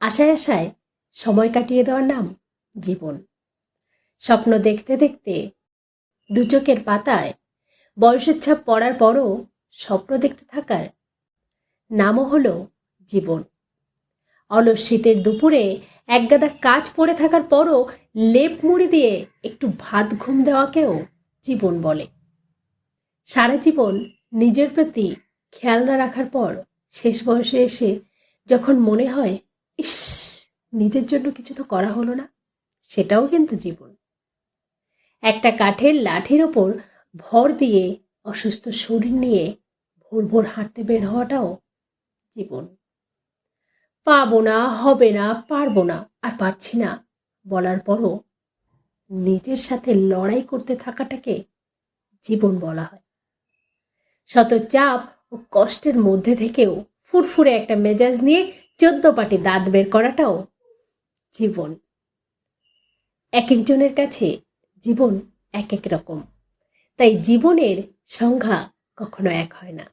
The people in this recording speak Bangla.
আশায় আশায় সময় কাটিয়ে দেওয়ার নাম জীবন। স্বপ্ন দেখতে দেখতে দু চোখের পাতায় বয়সের ছাপ পড়ার পরও স্বপ্ন দেখতে থাকার নামও হলো জীবন। অলস শীতের দুপুরে একগাদা কাজ পড়ে থাকার পরও লেপ মুড়ি দিয়ে একটু ভাত ঘুম দেওয়াকেও জীবন বলে। সারা জীবন নিজের প্রতি খেয়াল না রাখার পর শেষ বয়সে এসে যখন মনে হয়, ইস, নিজের জন্য কিছু তো করা হলো না, সেটাও কিন্তু জীবন। একটা কাঠের লাঠির ওপর ভর দিয়ে অসুস্থ শরীর নিয়ে ভোর ভোর হাঁটতে বের হওয়াটাও জীবন। পাবো না, হবে না, পারবো না, আর পারছি না বলার পরও নিজের সাথে লড়াই করতে থাকাটাকে জীবন বলা হয়। শত চাপ ও কষ্টের মধ্যে থেকেও ফুরফুরে একটা মেজাজ নিয়ে 14 পাটি দাঁত বের করাটাও জীবন। এক একজনের কাছে জীবন এক এক রকম, তাই জীবনের সংজ্ঞা কখনো এক হয় না।